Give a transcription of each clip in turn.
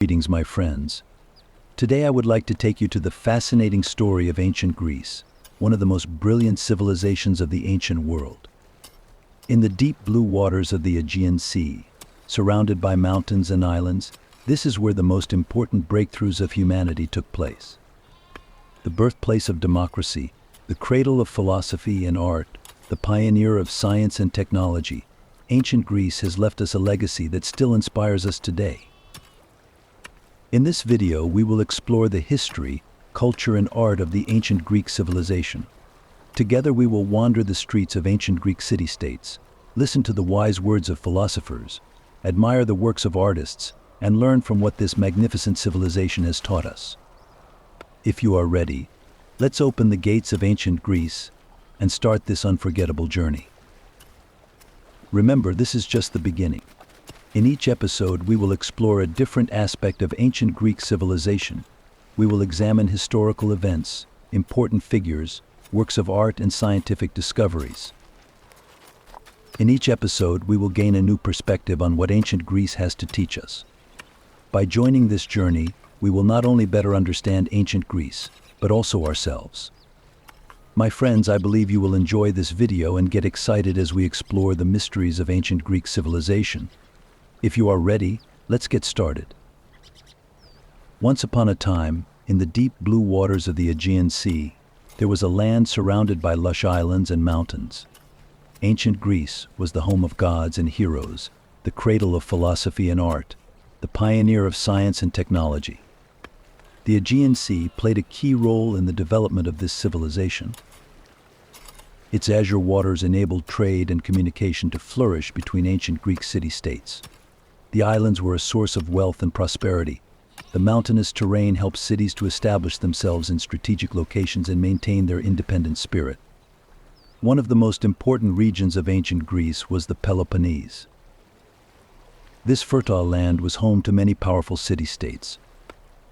Greetings, my friends. Today I would like to take you to the fascinating story of ancient Greece, one of the most brilliant civilizations of the ancient world. In the deep blue waters of the Aegean Sea, surrounded by mountains and islands, this is where the most important breakthroughs of humanity took place. The birthplace of democracy, the cradle of philosophy and art, the pioneer of science and technology, ancient Greece has left us a legacy that still inspires us today. In this video, we will explore the history, culture, and art of the ancient Greek civilization. Together we will wander the streets of ancient Greek city-states, listen to the wise words of philosophers, admire the works of artists, and learn from what this magnificent civilization has taught us. If you are ready, let's open the gates of ancient Greece and start this unforgettable journey. Remember, this is just the beginning. In each episode, we will explore a different aspect of ancient Greek civilization. We will examine historical events, important figures, works of art, and scientific discoveries. In each episode, we will gain a new perspective on what ancient Greece has to teach us. By joining this journey, we will not only better understand ancient Greece, but also ourselves. My friends, I believe you will enjoy this video and get excited as we explore the mysteries of ancient Greek civilization. If you are ready, let's get started. Once upon a time, in the deep blue waters of the Aegean Sea, there was a land surrounded by lush islands and mountains. Ancient Greece was the home of gods and heroes, the cradle of philosophy and art, the pioneer of science and technology. The Aegean Sea played a key role in the development of this civilization. Its azure waters enabled trade and communication to flourish between ancient Greek city-states. The islands were a source of wealth and prosperity. The mountainous terrain helped cities to establish themselves in strategic locations and maintain their independent spirit. One of the most important regions of ancient Greece was the Peloponnese. This fertile land was home to many powerful city-states.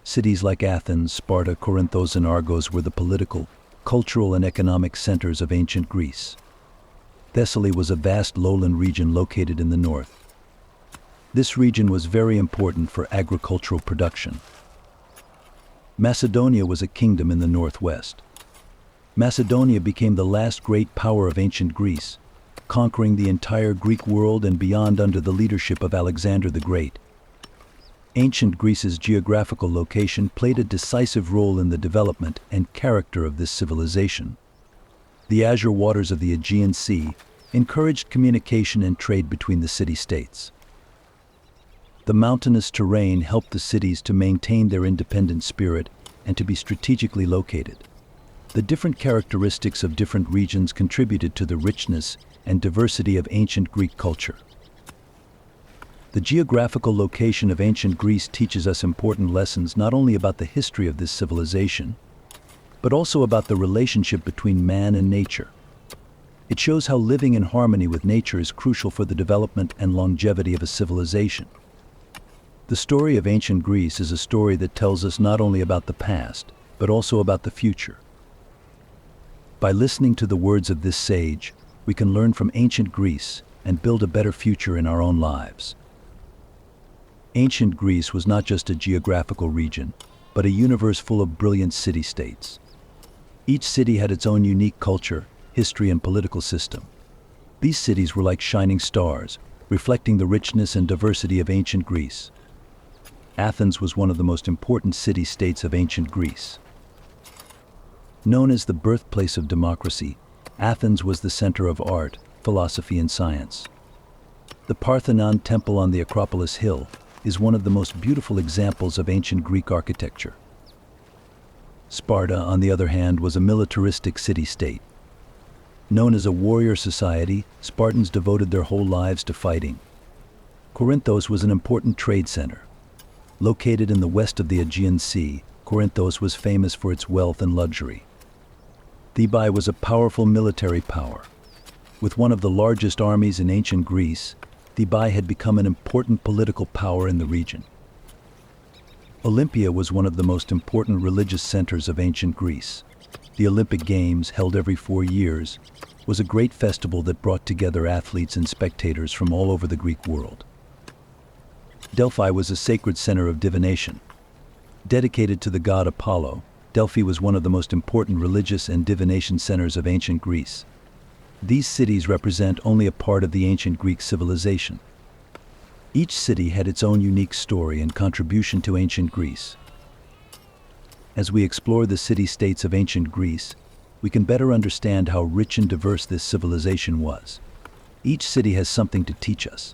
Cities like Athens, Sparta, Corinthos, and Argos were the political, cultural, and economic centers of ancient Greece. Thessaly was a vast lowland region located in the north. This region was very important for agricultural production. Macedonia was a kingdom in the northwest. Macedonia became the last great power of ancient Greece, conquering the entire Greek world and beyond under the leadership of Alexander the Great. Ancient Greece's geographical location played a decisive role in the development and character of this civilization. The azure waters of the Aegean Sea encouraged communication and trade between the city-states. The mountainous terrain helped the cities to maintain their independent spirit and to be strategically located. The different characteristics of different regions contributed to the richness and diversity of ancient Greek culture. The geographical location of ancient Greece teaches us important lessons not only about the history of this civilization, but also about the relationship between man and nature. It shows how living in harmony with nature is crucial for the development and longevity of a civilization. The story of ancient Greece is a story that tells us not only about the past, but also about the future. By listening to the words of this sage, we can learn from ancient Greece and build a better future in our own lives. Ancient Greece was not just a geographical region, but a universe full of brilliant city-states. Each city had its own unique culture, history, and political system. These cities were like shining stars, reflecting the richness and diversity of ancient Greece. Athens was one of the most important city-states of ancient Greece. Known as the birthplace of democracy, Athens was the center of art, philosophy, and science. The Parthenon Temple on the Acropolis Hill is one of the most beautiful examples of ancient Greek architecture. Sparta, on the other hand, was a militaristic city-state. Known as a warrior society, Spartans devoted their whole lives to fighting. Corinthos was an important trade center. Located in the west of the Aegean Sea, Corinthos was famous for its wealth and luxury. Thebai was a powerful military power. With one of the largest armies in ancient Greece, Thebai had become an important political power in the region. Olympia was one of the most important religious centers of ancient Greece. The Olympic Games, held every 4 years, was a great festival that brought together athletes and spectators from all over the Greek world. Delphi was a sacred center of divination. Dedicated to the god Apollo, Delphi was one of the most important religious and divination centers of ancient Greece. These cities represent only a part of the ancient Greek civilization. Each city had its own unique story and contribution to ancient Greece. As we explore the city-states of ancient Greece, we can better understand how rich and diverse this civilization was. Each city has something to teach us.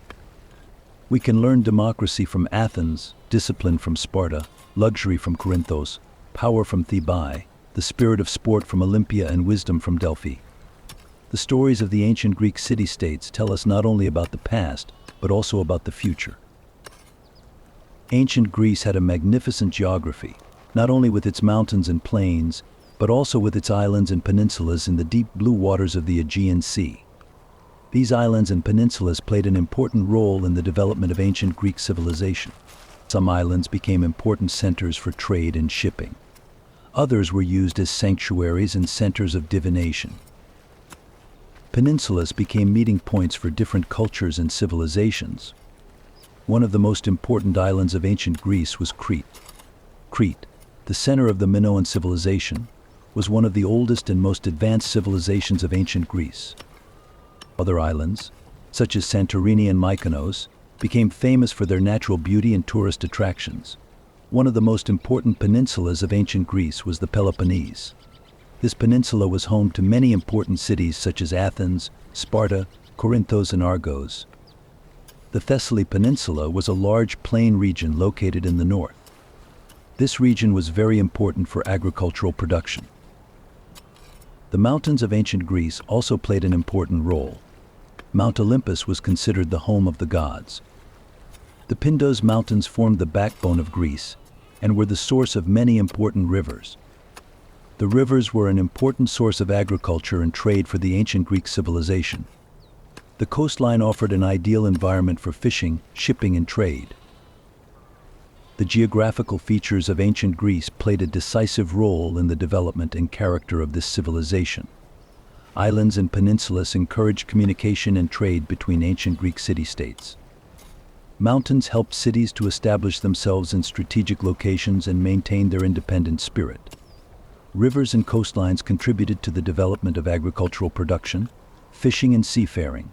We can learn democracy from Athens, discipline from Sparta, luxury from Corinthos, power from Thebai, the spirit of sport from Olympia, and wisdom from Delphi. The stories of the ancient Greek city-states tell us not only about the past, but also about the future. Ancient Greece had a magnificent geography, not only with its mountains and plains, but also with its islands and peninsulas in the deep blue waters of the Aegean Sea. These islands and peninsulas played an important role in the development of ancient Greek civilization. Some islands became important centers for trade and shipping. Others were used as sanctuaries and centers of divination. Peninsulas became meeting points for different cultures and civilizations. One of the most important islands of ancient Greece was Crete. Crete, the center of the Minoan civilization, was one of the oldest and most advanced civilizations of ancient Greece. Other islands, such as Santorini and Mykonos, became famous for their natural beauty and tourist attractions. One of the most important peninsulas of ancient Greece was the Peloponnese. This peninsula was home to many important cities such as Athens, Sparta, Corinthos, and Argos. The Thessaly Peninsula was a large plain region located in the north. This region was very important for agricultural production. The mountains of ancient Greece also played an important role. Mount Olympus was considered the home of the gods. The Pindos Mountains formed the backbone of Greece and were the source of many important rivers. The rivers were an important source of agriculture and trade for the ancient Greek civilization. The coastline offered an ideal environment for fishing, shipping, and trade. The geographical features of ancient Greece played a decisive role in the development and character of this civilization. Islands and peninsulas encouraged communication and trade between ancient Greek city-states. Mountains helped cities to establish themselves in strategic locations and maintain their independent spirit. Rivers and coastlines contributed to the development of agricultural production, fishing, and seafaring.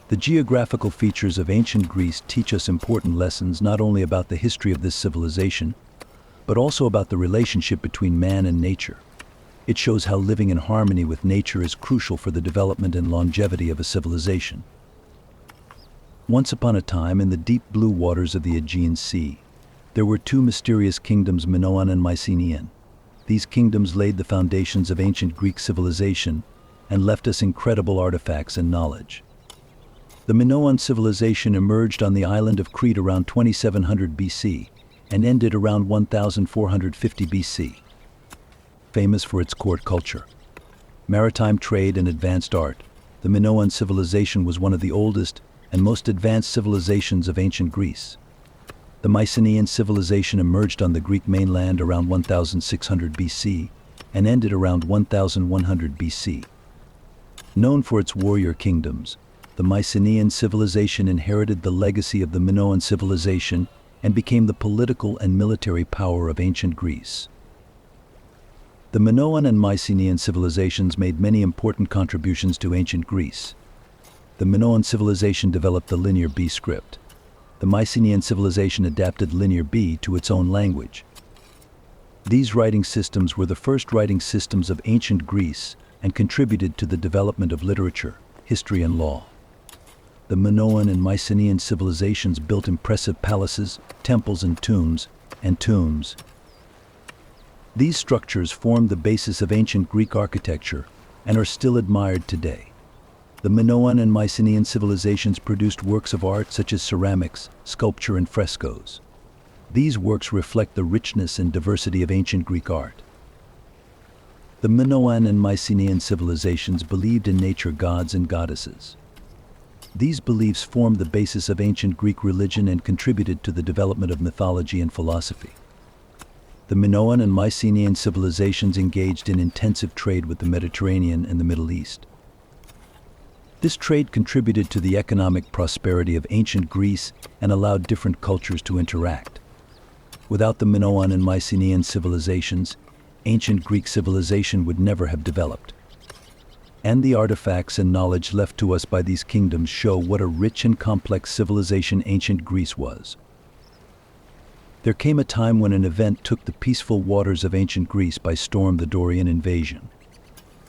The geographical features of ancient Greece teach us important lessons not only about the history of this civilization, but also about the relationship between man and nature. It shows how living in harmony with nature is crucial for the development and longevity of a civilization. Once upon a time, in the deep blue waters of the Aegean Sea, there were two mysterious kingdoms, Minoan and Mycenaean. These kingdoms laid the foundations of ancient Greek civilization and left us incredible artifacts and knowledge. The Minoan civilization emerged on the island of Crete around 2700 BC and ended around 1450 BC. Famous for its court culture, maritime trade, and advanced art, the Minoan civilization was one of the oldest and most advanced civilizations of ancient Greece. The Mycenaean civilization emerged on the Greek mainland around 1600 BC and ended around 1100 BC. Known for its warrior kingdoms, the Mycenaean civilization inherited the legacy of the Minoan civilization and became the political and military power of ancient Greece. The Minoan and Mycenaean civilizations made many important contributions to ancient Greece. The Minoan civilization developed the Linear B script. The Mycenaean civilization adapted Linear B to its own language. These writing systems were the first writing systems of ancient Greece and contributed to the development of literature, history, and law. The Minoan and Mycenaean civilizations built impressive palaces, temples, and tombs. These structures formed the basis of ancient Greek architecture and are still admired today. The Minoan and Mycenaean civilizations produced works of art such as ceramics, sculpture, and frescoes. These works reflect the richness and diversity of ancient Greek art. The Minoan and Mycenaean civilizations believed in nature gods and goddesses. These beliefs formed the basis of ancient Greek religion and contributed to the development of mythology and philosophy. The Minoan and Mycenaean civilizations engaged in intensive trade with the Mediterranean and the Middle East. This trade contributed to the economic prosperity of ancient Greece and allowed different cultures to interact. Without the Minoan and Mycenaean civilizations, ancient Greek civilization would never have developed. And the artifacts and knowledge left to us by these kingdoms show what a rich and complex civilization ancient Greece was. There came a time when an event took the peaceful waters of ancient Greece by storm: the Dorian invasion.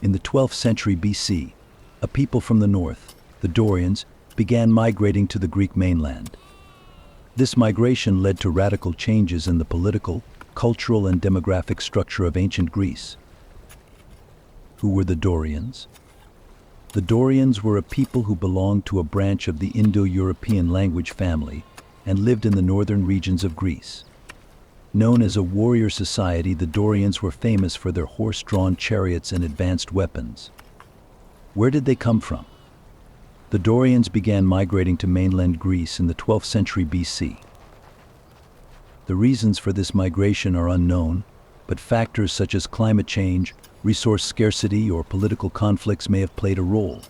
In the 12th century BC, a people from the north, the Dorians, began migrating to the Greek mainland. This migration led to radical changes in the political, cultural, and demographic structure of ancient Greece. Who were the Dorians? The Dorians were a people who belonged to a branch of the Indo-European language family and lived in the northern regions of Greece. Known as a warrior society, the Dorians were famous for their horse-drawn chariots and advanced weapons. Where did they come from? The Dorians began migrating to mainland Greece in the 12th century BC. The reasons for this migration are unknown, but factors such as climate change, resource scarcity, or political conflicts may have played a role.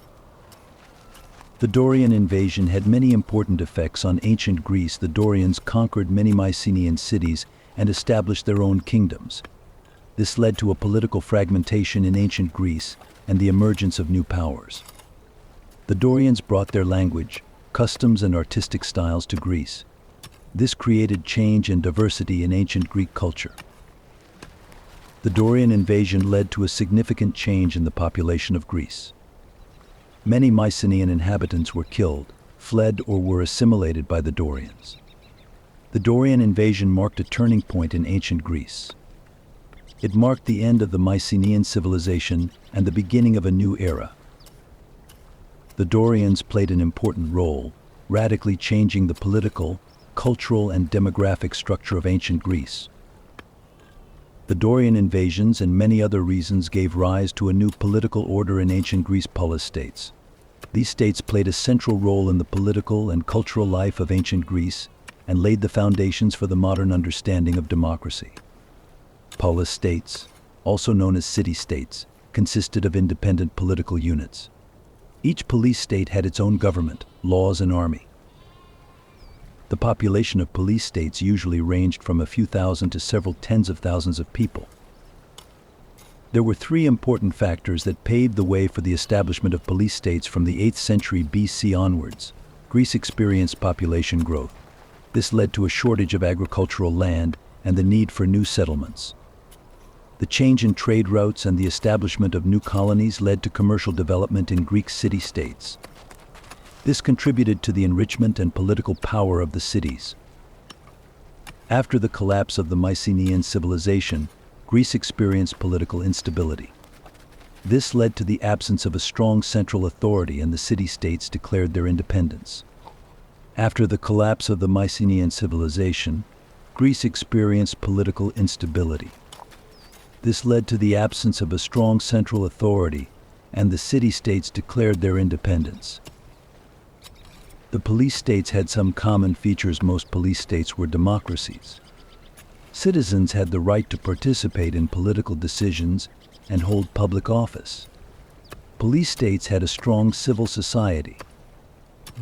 The Dorian invasion had many important effects on ancient Greece. The Dorians conquered many Mycenaean cities and established their own kingdoms. This led to a political fragmentation in ancient Greece and the emergence of new powers. The Dorians brought their language, customs, and artistic styles to Greece. This created change and diversity in ancient Greek culture. The Dorian invasion led to a significant change in the population of Greece. Many Mycenaean inhabitants were killed, fled, or were assimilated by the Dorians. The Dorian invasion marked a turning point in ancient Greece. It marked the end of the Mycenaean civilization and the beginning of a new era. The Dorians played an important role, radically changing the political, cultural, and demographic structure of ancient Greece. The Dorian invasions and many other reasons gave rise to a new political order in ancient Greece: polis states. These states played a central role in the political and cultural life of ancient Greece and laid the foundations for the modern understanding of democracy. Polis states, also known as city-states, consisted of independent political units. Each police state had its own government, laws, and army. The population of police states usually ranged from a few thousand to several tens of thousands of people. There were three important factors that paved the way for the establishment of police states from the 8th century BC onwards. Greece experienced population growth. This led to a shortage of agricultural land and the need for new settlements. The change in trade routes and the establishment of new colonies led to commercial development in Greek city-states. This contributed to the enrichment and political power of the cities. After the collapse of the Mycenaean civilization, Greece experienced political instability. This led to the absence of a strong central authority, and the city-states declared their independence. After the collapse of the Mycenaean civilization, Greece experienced political instability. This led to the absence of a strong central authority, and the city-states declared their independence. The police states had some common features. Most police states were democracies. Citizens had the right to participate in political decisions and hold public office. Police states had a strong civil society.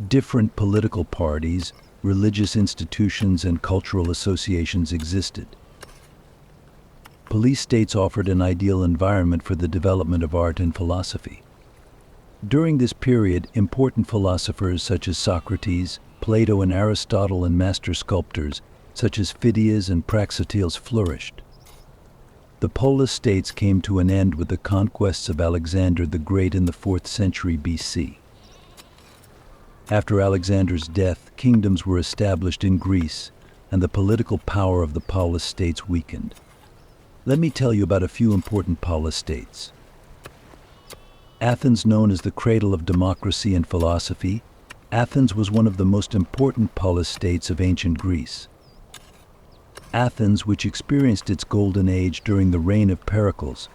Different political parties, religious institutions, and cultural associations existed. Police states offered an ideal environment for the development of art and philosophy. During this period, important philosophers such as Socrates, Plato, and Aristotle, and master sculptors such as Phidias and Praxiteles flourished. The polis states came to an end with the conquests of Alexander the Great in the 4th century BC. After Alexander's death, kingdoms were established in Greece, and the political power of the polis states weakened. Let me tell you about a few important polis states. Athens, known as the cradle of democracy and philosophy, Athens was one of the most important polis states of ancient Greece. Athens, which experienced its golden age during the reign of Pericles,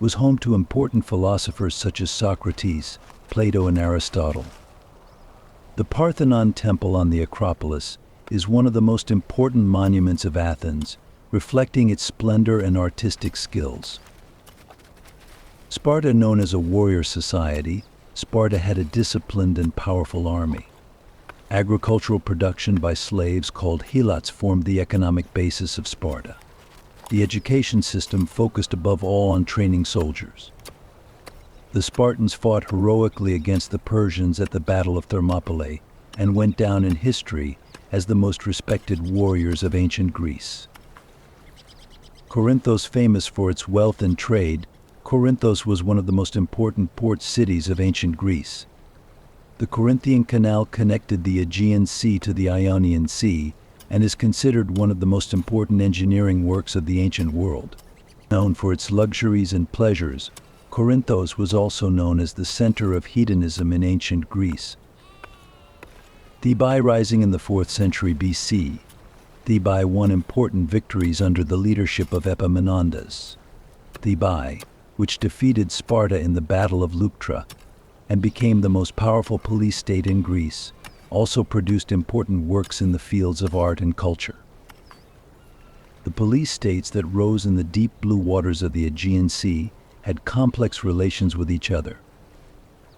was home to important philosophers such as Socrates, Plato, and Aristotle. The Parthenon Temple on the Acropolis is one of the most important monuments of Athens, reflecting its splendor and artistic skills. Sparta, known as a warrior society, Sparta had a disciplined and powerful army. Agricultural production by slaves called helots formed the economic basis of Sparta. The education system focused above all on training soldiers. The Spartans fought heroically against the Persians at the Battle of Thermopylae and went down in history as the most respected warriors of ancient Greece. Corinthos, famous for its wealth and trade, Corinthos was one of the most important port cities of ancient Greece. The Corinthian Canal connected the Aegean Sea to the Ionian Sea and is considered one of the most important engineering works of the ancient world. Known for its luxuries and pleasures, Corinthos was also known as the center of hedonism in ancient Greece. Thebai, rising in the 4th century BC, Thebai won important victories under the leadership of Epaminondas. Thebai, which defeated Sparta in the Battle of Leuctra and became the most powerful police state in Greece, also produced important works in the fields of art and culture. The police states that rose in the deep blue waters of the Aegean Sea had complex relations with each other.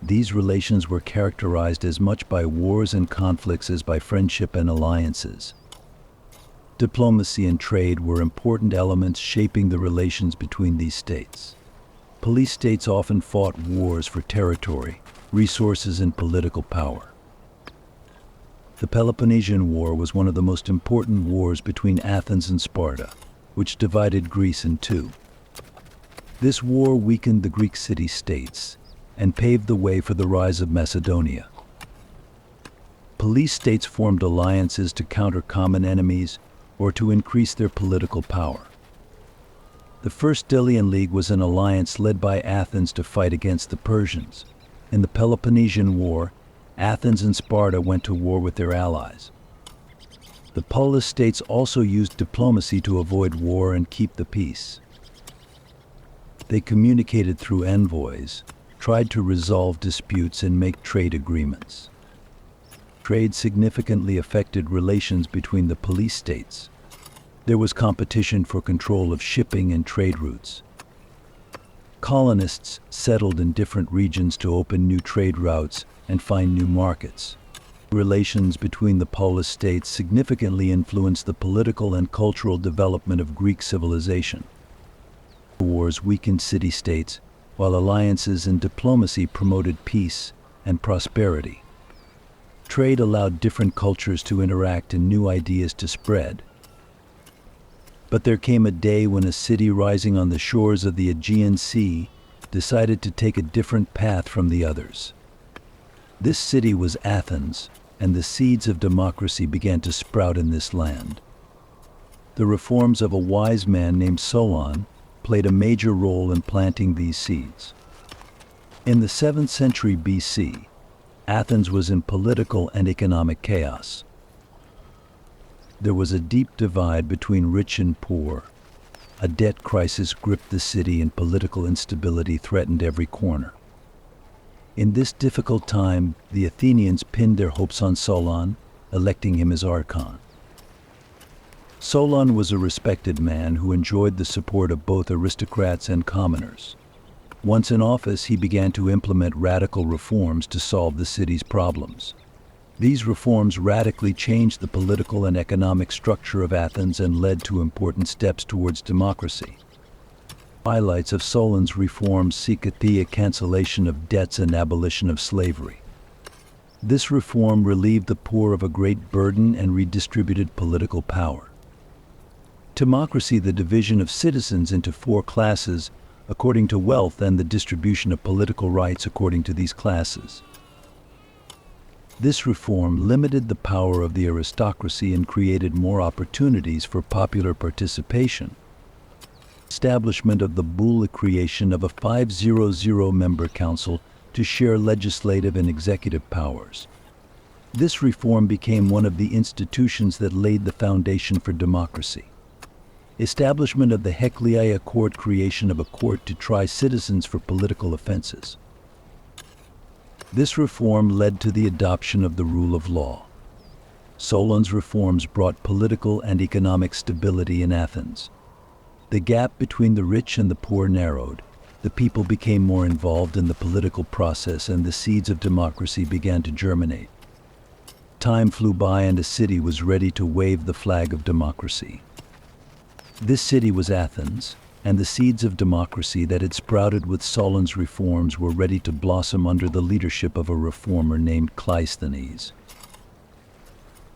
These relations were characterized as much by wars and conflicts as by friendship and alliances. Diplomacy and trade were important elements shaping the relations between these states. Police states often fought wars for territory, resources, and political power. The Peloponnesian War was one of the most important wars between Athens and Sparta, which divided Greece in two. This war weakened the Greek city-states and paved the way for the rise of Macedonia. Police states formed alliances to counter common enemies or to increase their political power. The First Delian League was an alliance led by Athens to fight against the Persians. In the Peloponnesian War, Athens and Sparta went to war with their allies. The Polis states also used diplomacy to avoid war and keep the peace. They communicated through envoys, tried to resolve disputes and make trade agreements. Trade significantly affected relations between the police states. There was competition for control of shipping and trade routes. Colonists settled in different regions to open new trade routes and find new markets. Relations between the polis states significantly influenced the political and cultural development of Greek civilization. Wars weakened city-states, while alliances and diplomacy promoted peace and prosperity. Trade allowed different cultures to interact and new ideas to spread. But there came a day when a city rising on the shores of the Aegean Sea decided to take a different path from the others. This city was Athens, and the seeds of democracy began to sprout in this land. The reforms of a wise man named Solon played a major role in planting these seeds. In the 7th century BC, Athens was in political and economic chaos. There was a deep divide between rich and poor. A debt crisis gripped the city and political instability threatened every corner. In this difficult time, the Athenians pinned their hopes on Solon, electing him as archon. Solon was a respected man who enjoyed the support of both aristocrats and commoners. Once in office, he began to implement radical reforms to solve the city's problems. These reforms radically changed the political and economic structure of Athens and led to important steps towards democracy. Highlights of Solon's reforms seek the cancellation of debts and abolition of slavery. This reform relieved the poor of a great burden and redistributed political power. Democracy, the division of citizens into 4 classes according to wealth and the distribution of political rights according to these classes. This reform limited the power of the aristocracy and created more opportunities for popular participation. Establishment of the bull, creation of a 500-member council to share legislative and executive powers. This reform became one of the institutions that laid the foundation for democracy. Establishment of the Herculean court, creation of a court to try citizens for political offenses. This reform led to the adoption of the rule of law. Solon's reforms brought political and economic stability in Athens. The gap between the rich and the poor narrowed, The people became more involved in the political process and the seeds of democracy began to germinate. Time flew by and a city was ready to wave the flag of democracy. This city was Athens, and the seeds of democracy that had sprouted with Solon's reforms were ready to blossom under the leadership of a reformer named Cleisthenes.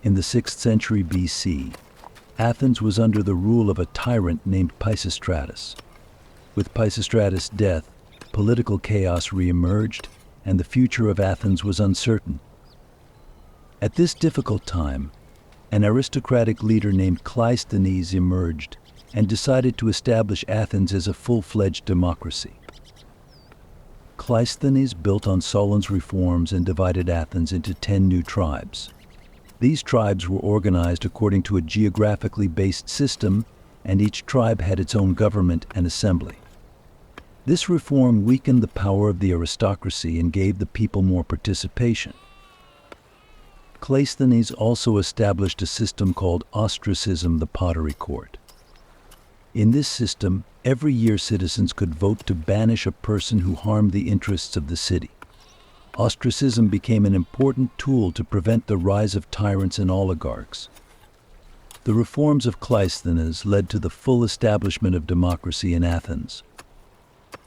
In the 6th century BC, Athens was under the rule of a tyrant named Pisistratus. With Pisistratus' death, political chaos re-emerged, and the future of Athens was uncertain. At this difficult time, an aristocratic leader named Cleisthenes emerged and decided to establish Athens as a full-fledged democracy. Cleisthenes built on Solon's reforms and divided Athens into 10 new tribes. These tribes were organized according to a geographically based system, and each tribe had its own government and assembly. This reform weakened the power of the aristocracy and gave the people more participation. Cleisthenes also established a system called ostracism, the pottery court. In this system, every year citizens could vote to banish a person who harmed the interests of the city. Ostracism became an important tool to prevent the rise of tyrants and oligarchs. The reforms of Cleisthenes led to the full establishment of democracy in Athens.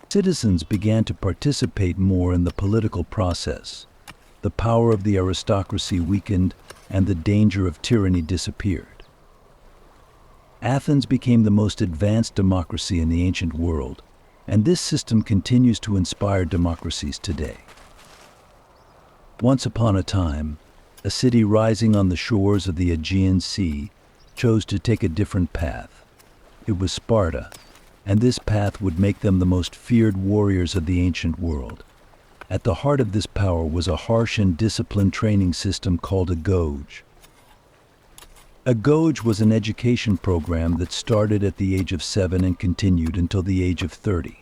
Citizens began to participate more in the political process. The power of the aristocracy weakened, and the danger of tyranny disappeared. Athens became the most advanced democracy in the ancient world, and this system continues to inspire democracies today. Once upon a time, a city rising on the shores of the Aegean Sea chose to take a different path. It was Sparta, and this path would make them the most feared warriors of the ancient world. At the heart of this power was a harsh and disciplined training system called a goge. A goge was an education program that started at the age of 7 and continued until the age of 30.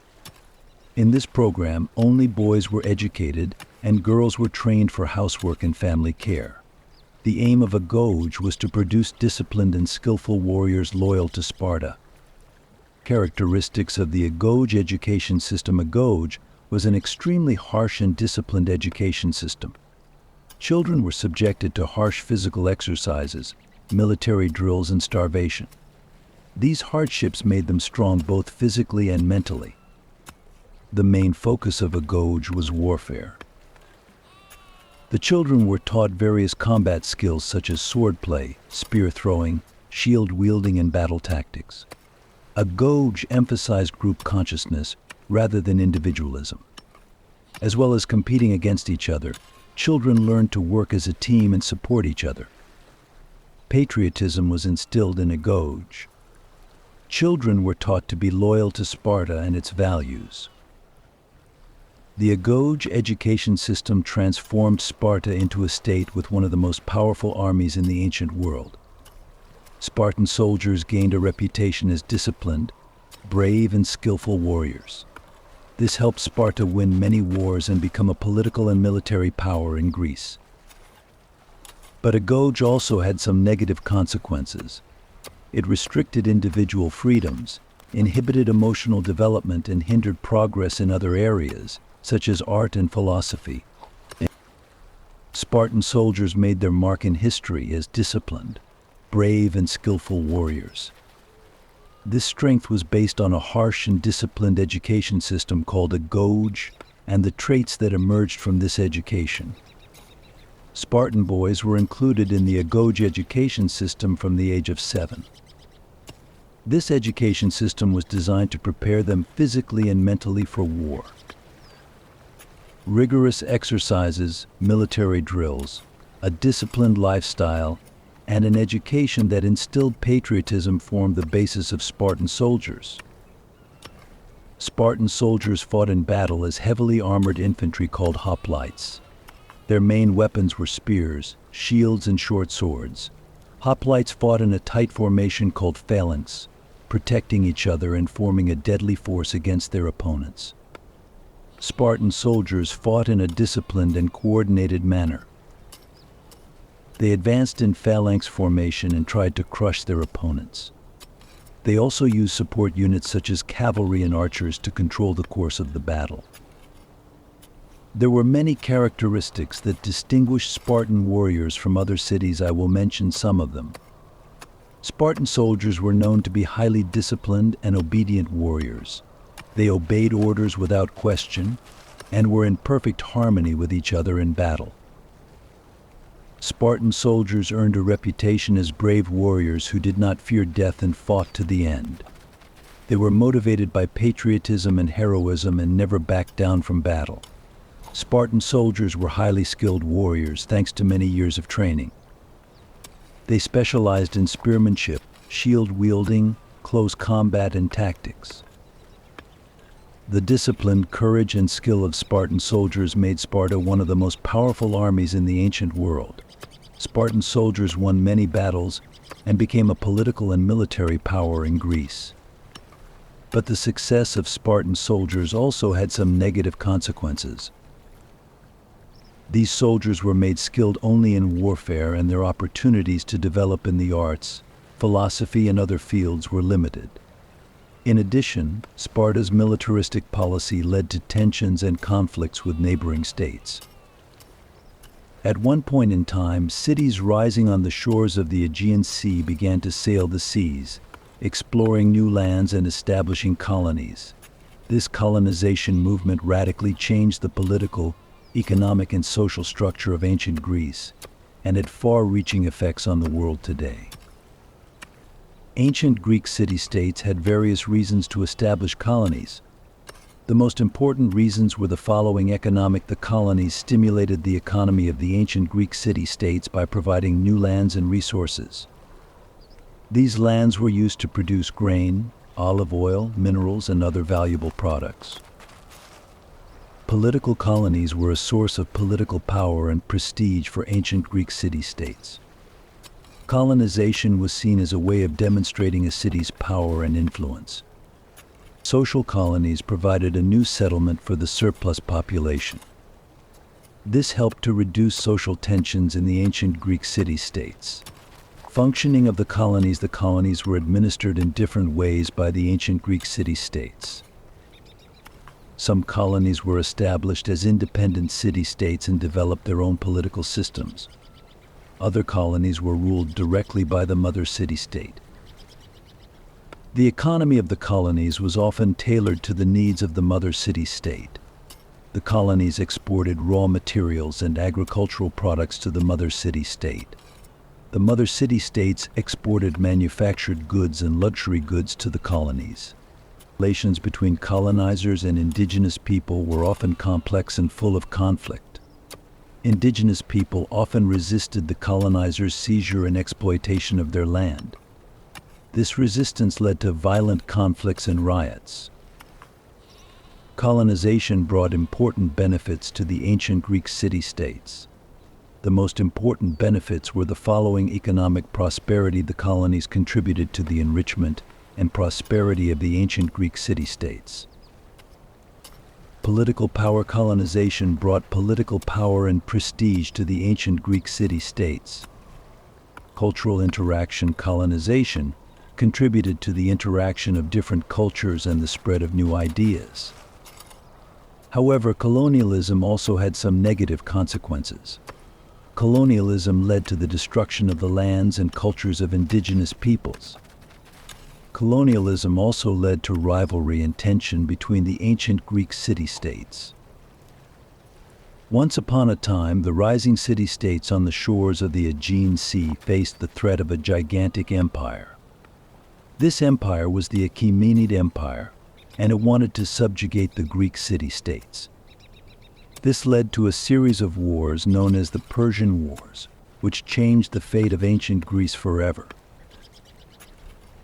In this program, only boys were educated and girls were trained for housework and family care. The aim of a goge was to produce disciplined and skillful warriors loyal to Sparta. Characteristics of the goge education system. A goge was an extremely harsh and disciplined education system. Children were subjected to harsh physical exercises, military drills, and starvation. These hardships made them strong both physically and mentally. The main focus of a goge was warfare. The children were taught various combat skills such as swordplay, spear throwing, shield wielding, and battle tactics. A goge emphasized group consciousness rather than individualism. As well as competing against each other, children learned to work as a team and support each other. Patriotism was instilled in a goge. Children were taught to be loyal to Sparta and its values. The goge education system transformed Sparta into a state with one of the most powerful armies in the ancient world. Spartan soldiers gained a reputation as disciplined, brave, and skillful warriors. This helped Sparta win many wars and become a political and military power in Greece. But a goge also had some negative consequences. It restricted individual freedoms, inhibited emotional development, and hindered progress in other areas, such as art and philosophy. Spartan soldiers made their mark in history as disciplined, brave, and skillful warriors. This strength was based on a harsh and disciplined education system called a goge, and the traits that emerged from this education. Spartan boys were included in the goge education system from the age of 7. This education system was designed to prepare them physically and mentally for war. Rigorous exercises, military drills, a disciplined lifestyle, and an education that instilled patriotism formed the basis of Spartan soldiers. Spartan soldiers fought in battle as heavily armored infantry called hoplites. Their main weapons were spears, shields, and short swords. Hoplites fought in a tight formation called phalanx, protecting each other and forming a deadly force against their opponents. Spartan soldiers fought in a disciplined and coordinated manner. They advanced in phalanx formation and tried to crush their opponents. They also used support units such as cavalry and archers to control the course of the battle. There were many characteristics that distinguished Spartan warriors from other cities. I will mention some of them. Spartan soldiers were known to be highly disciplined and obedient warriors. They obeyed orders without question and were in perfect harmony with each other in battle. Spartan soldiers earned a reputation as brave warriors who did not fear death and fought to the end. They were motivated by patriotism and heroism and never backed down from battle. Spartan soldiers were highly skilled warriors thanks to many years of training. They specialized in spearmanship, shield wielding, close combat, and tactics. The discipline, courage, and skill of Spartan soldiers made Sparta one of the most powerful armies in the ancient world. Spartan soldiers won many battles and became a political and military power in Greece. But the success of Spartan soldiers also had some negative consequences. These soldiers were made skilled only in warfare, and their opportunities to develop in the arts, philosophy, and other fields were limited. In addition, Sparta's militaristic policy led to tensions and conflicts with neighboring states. At one point in time, cities rising on the shores of the Aegean Sea began to sail the seas, exploring new lands and establishing colonies. This colonization movement radically changed the political, economic, and social structure of ancient Greece, and had far-reaching effects on the world today. Ancient Greek city-states had various reasons to establish colonies. The most important reasons were the following. Economic: the colonies stimulated the economy of the ancient Greek city-states by providing new lands and resources. These lands were used to produce grain, olive oil, minerals, and other valuable products. Political colonies were a source of political power and prestige for ancient Greek city-states. Colonization was seen as a way of demonstrating a city's power and influence. Social colonies provided a new settlement for the surplus population. This helped to reduce social tensions in the ancient Greek city-states. Functioning of the colonies were administered in different ways by the ancient Greek city-states. Some colonies were established as independent city-states and developed their own political systems. Other colonies were ruled directly by the mother city-state. The economy of the colonies was often tailored to the needs of the mother city-state. The colonies exported raw materials and agricultural products to the mother city-state. The mother city-states exported manufactured goods and luxury goods to the colonies. Relations between colonizers and indigenous people were often complex and full of conflict. Indigenous people often resisted the colonizers' seizure and exploitation of their land. This resistance led to violent conflicts and riots. Colonization brought important benefits to the ancient Greek city-states. The most important benefits were the following: economic prosperity. The colonies contributed to the enrichment and prosperity of the ancient Greek city-states. Political power. Colonization brought political power and prestige to the ancient Greek city-states. Cultural interaction. Colonization contributed to the interaction of different cultures and the spread of new ideas. However, colonialism also had some negative consequences. Colonialism led to the destruction of the lands and cultures of indigenous peoples. Colonialism also led to rivalry and tension between the ancient Greek city-states. Once upon a time, the rising city-states on the shores of the Aegean Sea faced the threat of a gigantic empire. This empire was the Achaemenid Empire, and it wanted to subjugate the Greek city-states. This led to a series of wars known as the Persian Wars, which changed the fate of ancient Greece forever.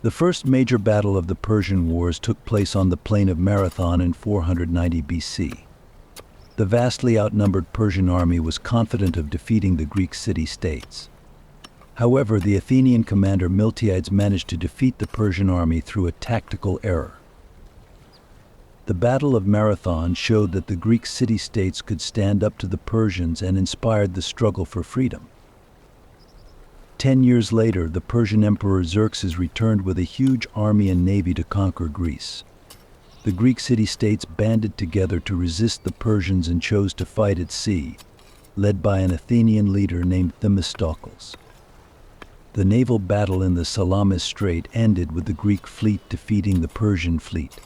The first major battle of the Persian Wars took place on the plain of Marathon in 490 BC. The vastly outnumbered Persian army was confident of defeating the Greek city-states. However, the Athenian commander Miltiades managed to defeat the Persian army through a tactical error. The Battle of Marathon showed that the Greek city-states could stand up to the Persians and inspired the struggle for freedom. 10 years later, the Persian Emperor Xerxes returned with a huge army and navy to conquer Greece. The Greek city-states banded together to resist the Persians and chose to fight at sea, led by an Athenian leader named Themistocles. The naval battle in the Salamis Strait ended with the Greek fleet defeating the Persian fleet.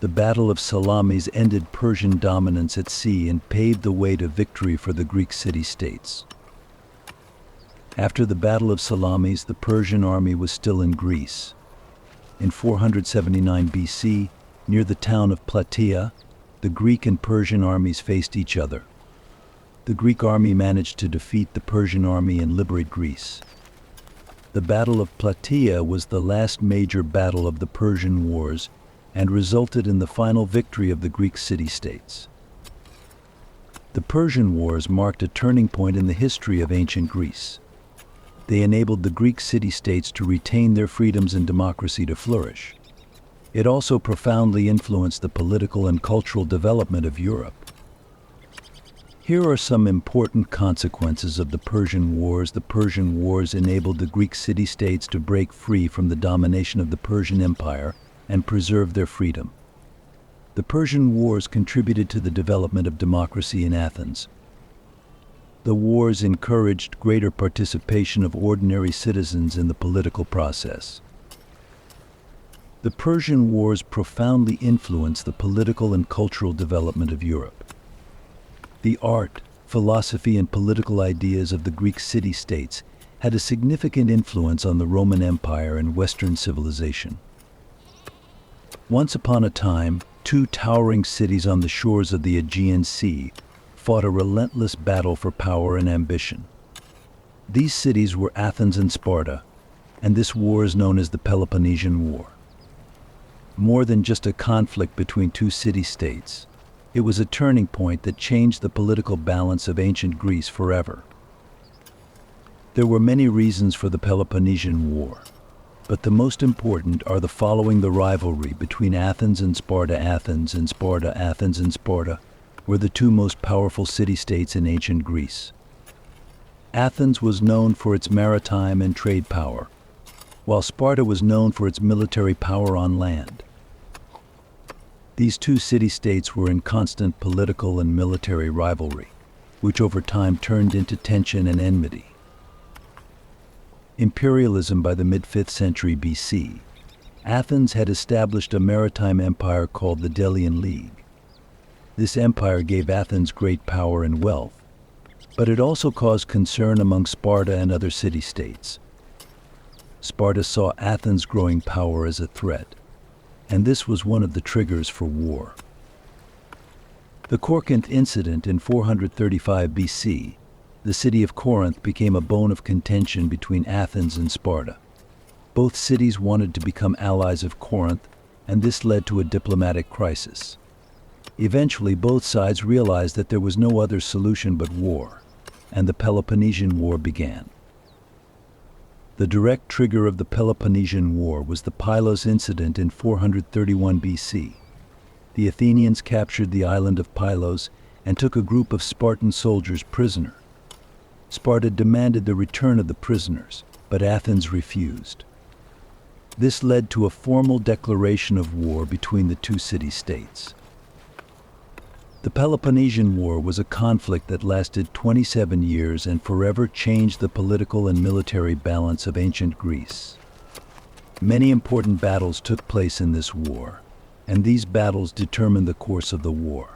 The Battle of Salamis ended Persian dominance at sea and paved the way to victory for the Greek city-states. After the Battle of Salamis, the Persian army was still in Greece. In 479 BC, near the town of Plataea, the Greek and Persian armies faced each other. The Greek army managed to defeat the Persian army and liberate Greece. The Battle of Plataea was the last major battle of the Persian Wars and resulted in the final victory of the Greek city-states. The Persian Wars marked a turning point in the history of ancient Greece. They enabled the Greek city-states to retain their freedoms and democracy to flourish. It also profoundly influenced the political and cultural development of Europe. Here are some important consequences of the Persian Wars. The Persian Wars enabled the Greek city-states to break free from the domination of the Persian Empire and preserve their freedom. The Persian Wars contributed to the development of democracy in Athens. The wars encouraged greater participation of ordinary citizens in the political process. The Persian Wars profoundly influenced the political and cultural development of Europe. The art, philosophy, and political ideas of the Greek city-states had a significant influence on the Roman Empire and Western civilization. Once upon a time, two towering cities on the shores of the Aegean Sea fought a relentless battle for power and ambition. These cities were Athens and Sparta, and this war is known as the Peloponnesian War. More than just a conflict between two city-states, it was a turning point that changed the political balance of ancient Greece forever. There were many reasons for the Peloponnesian War, but the most important are the following: the rivalry between Athens and Sparta. Athens and Sparta were the two most powerful city-states in ancient Greece. Athens was known for its maritime and trade power, while Sparta was known for its military power on land. These two city-states were in constant political and military rivalry, which over time turned into tension and enmity. Imperialism. By the mid-5th century BC, Athens had established a maritime empire called the Delian League. This empire gave Athens great power and wealth, but it also caused concern among Sparta and other city-states. Sparta saw Athens' growing power as a threat, and this was one of the triggers for war. The Corinth incident in 435 BC, the city of Corinth became a bone of contention between Athens and Sparta. Both cities wanted to become allies of Corinth, and this led to a diplomatic crisis. Eventually, both sides realized that there was no other solution but war, and the Peloponnesian War began. The direct trigger of the Peloponnesian War was the Pylos incident in 431 BC. The Athenians captured the island of Pylos and took a group of Spartan soldiers prisoner. Sparta demanded the return of the prisoners, but Athens refused. This led to a formal declaration of war between the two city-states. The Peloponnesian War was a conflict that lasted 27 years and forever changed the political and military balance of ancient Greece. Many important battles took place in this war, and these battles determined the course of the war.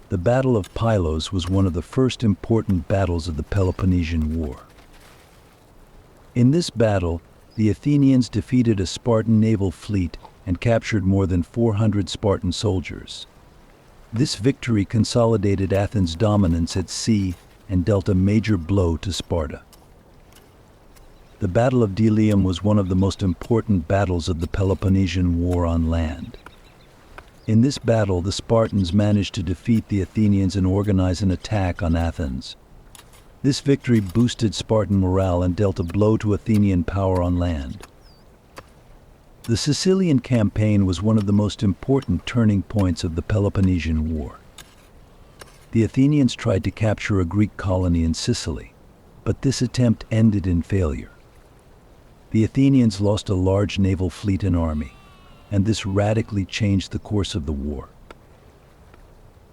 The Battle of Pylos was one of the first important battles of the Peloponnesian War. In this battle, the Athenians defeated a Spartan naval fleet and captured more than 400 Spartan soldiers. This victory consolidated Athens' dominance at sea and dealt a major blow to Sparta. The Battle of Delium was one of the most important battles of the Peloponnesian War on land. In this battle, the Spartans managed to defeat the Athenians and organize an attack on Athens. This victory boosted Spartan morale and dealt a blow to Athenian power on land. The Sicilian campaign was one of the most important turning points of the Peloponnesian War. The Athenians tried to capture a Greek colony in Sicily. but this attempt ended in failure. The Athenians lost a large naval fleet and army, and this radically changed the course of the war.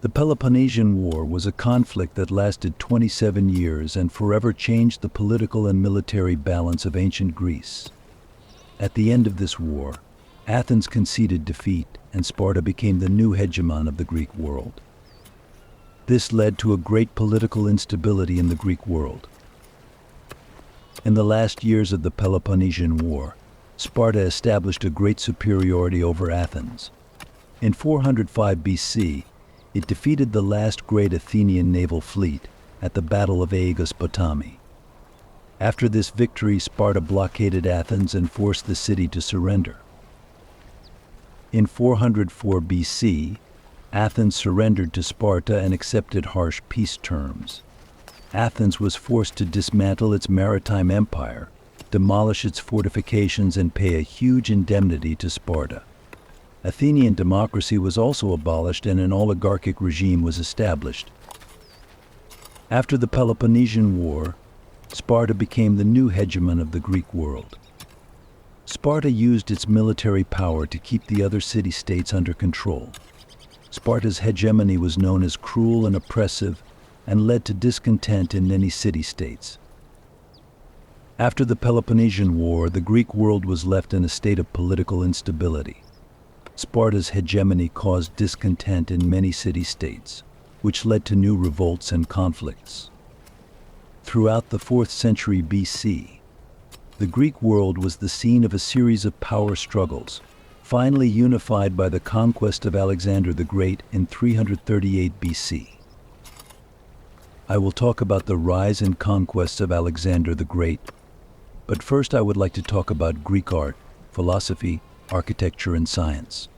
The Peloponnesian War was a conflict that lasted 27 years and forever changed the political and military balance of ancient Greece. At the end of this war, Athens conceded defeat, and Sparta became the new hegemon of the Greek world. This led to a great political instability in the Greek world. In the last years of the Peloponnesian War, Sparta established a great superiority over Athens. In 405 BC, it defeated the last great Athenian naval fleet at the Battle of Aegospotami. After this victory, Sparta blockaded Athens and forced the city to surrender. In 404 BC, Athens surrendered to Sparta and accepted harsh peace terms. Athens was forced to dismantle its maritime empire, demolish its fortifications, and pay a huge indemnity to Sparta. Athenian democracy was also abolished and an oligarchic regime was established. After the Peloponnesian War, Sparta became the new hegemon of the Greek world. Sparta used its military power to keep the other city-states under control. Sparta's hegemony was known as cruel and oppressive and led to discontent in many city-states. After the Peloponnesian War, the Greek world was left in a state of political instability. Sparta's hegemony caused discontent in many city-states, which led to new revolts and conflicts. Throughout the 4th century BC, the Greek world was the scene of a series of power struggles, finally unified by the conquest of Alexander the Great in 338 BC. I will talk about the rise and conquests of Alexander the Great, but first I would like to talk about Greek art, philosophy, architecture, and science.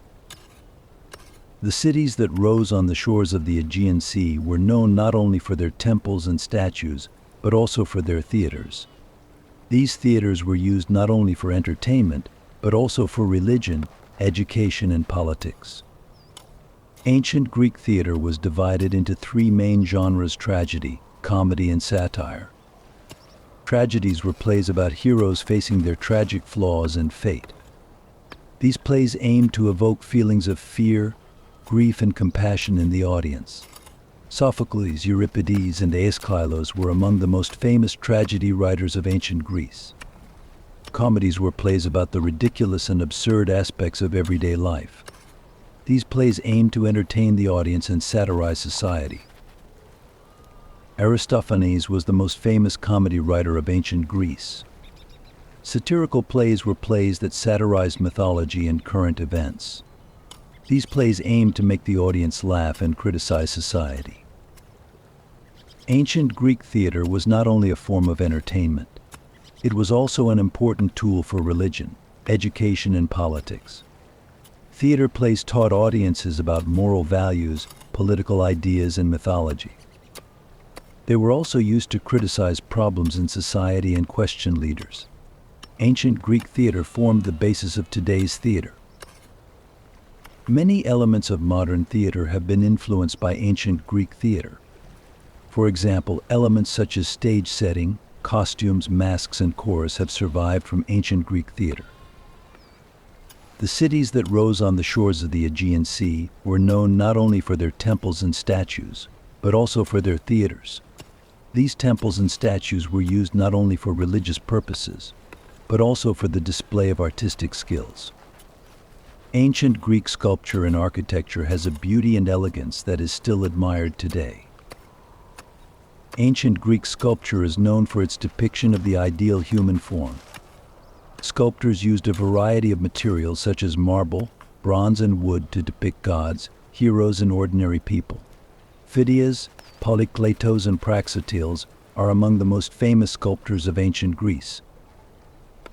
The cities that rose on the shores of the Aegean Sea were known not only for their temples and statues, but also for their theaters. These theaters were used not only for entertainment, but also for religion, education, and politics. Ancient Greek theater was divided into three main genres: tragedy, comedy, and satire. Tragedies were plays about heroes facing their tragic flaws and fate. These plays aimed to evoke feelings of fear, grief, and compassion in the audience. Sophocles, Euripides, and Aeschylus were among the most famous tragedy writers of ancient Greece. Comedies were plays about the ridiculous and absurd aspects of everyday life. These plays aimed to entertain the audience and satirize society. Aristophanes was the most famous comedy writer of ancient Greece. Satirical plays were plays that satirized mythology and current events. These plays aimed to make the audience laugh and criticize society. Ancient Greek theater was not only a form of entertainment, it was also an important tool for religion, education, and politics. Theater plays taught audiences about moral values, political ideas, and mythology. They were also used to criticize problems in society and question leaders. Ancient Greek theater formed the basis of today's theater. Many elements of modern theater have been influenced by ancient Greek theater. For example, elements such as stage setting, costumes, masks, and chorus have survived from ancient Greek theater. The cities that rose on the shores of the Aegean Sea were known not only for their temples and statues, but also for their theaters. These temples and statues were used not only for religious purposes, but also for the display of artistic skills. Ancient Greek sculpture and architecture has a beauty and elegance that is still admired today. Ancient Greek sculpture is known for its depiction of the ideal human form. Sculptors used a variety of materials such as marble, bronze, and wood to depict gods, heroes, and ordinary people. Phidias, Polykleitos, and Praxiteles are among the most famous sculptors of ancient Greece.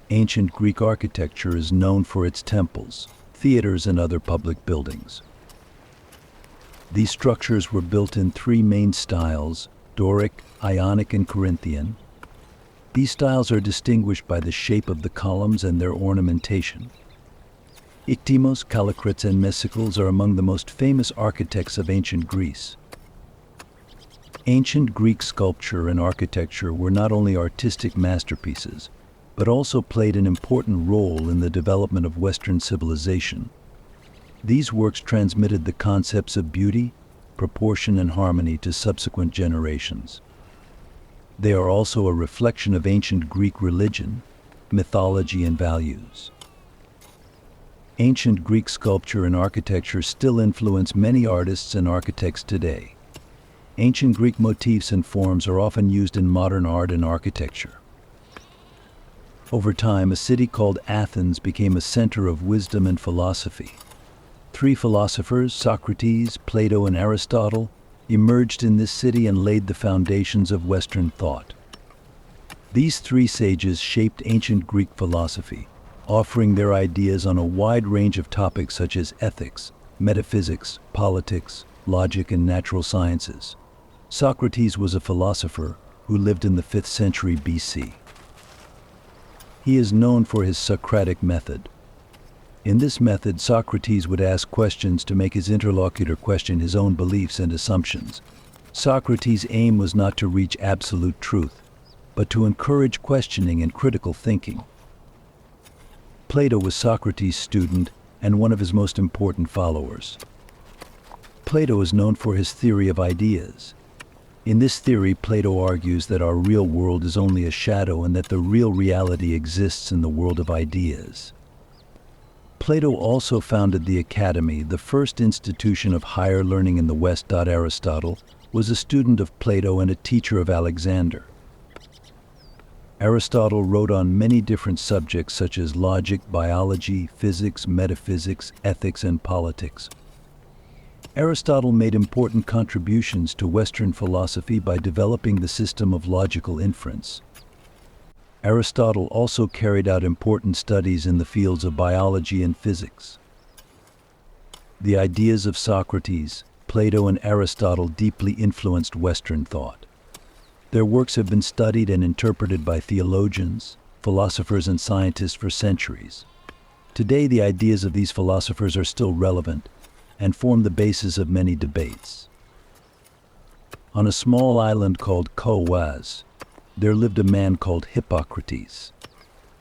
Ancient Greek architecture is known for its temples, theaters, and other public buildings. These structures were built in three main styles: Doric, Ionic, and Corinthian. These styles are distinguished by the shape of the columns and their ornamentation. Ictimos, Callicrates, and Mesicles are among the most famous architects of ancient Greece. Ancient Greek sculpture and architecture were not only artistic masterpieces, but also played an important role in the development of Western civilization. These works transmitted the concepts of beauty, proportion, and harmony to subsequent generations. They are also a reflection of ancient Greek religion, mythology, and values. Ancient Greek sculpture and architecture still influence many artists and architects today. Ancient Greek motifs and forms are often used in modern art and architecture. Over time, a city called Athens became a center of wisdom and philosophy. Three philosophers, Socrates, Plato, and Aristotle, emerged in this city and laid the foundations of Western thought. These three sages shaped ancient Greek philosophy, offering their ideas on a wide range of topics such as ethics, metaphysics, politics, logic, and natural sciences. Socrates was a philosopher who lived in the 5th century BC. He is known for his Socratic method. In this method, Socrates would ask questions to make his interlocutor question his own beliefs and assumptions. Socrates' aim was not to reach absolute truth, but to encourage questioning and critical thinking. Plato was Socrates' student and one of his most important followers. Plato is known for his theory of ideas. In this theory, Plato argues that our real world is only a shadow and that the real reality exists in the world of ideas. Plato also founded the Academy, the first institution of higher learning in the West. Aristotle was a student of Plato and a teacher of Alexander. Aristotle wrote on many different subjects such as logic, biology, physics, metaphysics, ethics, and politics. Aristotle made important contributions to Western philosophy by developing the system of logical inference. Aristotle also carried out important studies in the fields of biology and physics. The ideas of Socrates, Plato, and Aristotle deeply influenced Western thought. Their works have been studied and interpreted by theologians, philosophers, and scientists for centuries. Today, the ideas of these philosophers are still relevant and form the basis of many debates. On a small island called Kos, there lived a man called Hippocrates.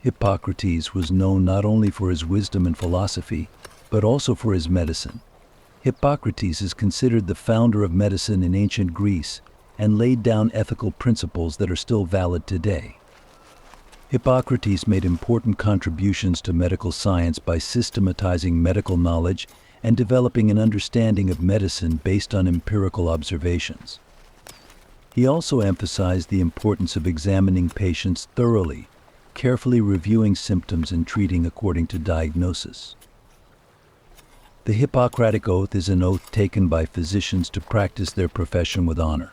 Hippocrates was known not only for his wisdom and philosophy, but also for his medicine. Hippocrates is considered the founder of medicine in ancient Greece and laid down ethical principles that are still valid today. Hippocrates made important contributions to medical science by systematizing medical knowledge and developing an understanding of medicine based on empirical observations. He also emphasized the importance of examining patients thoroughly, carefully reviewing symptoms and treating according to diagnosis. The Hippocratic Oath is an oath taken by physicians to practice their profession with honor.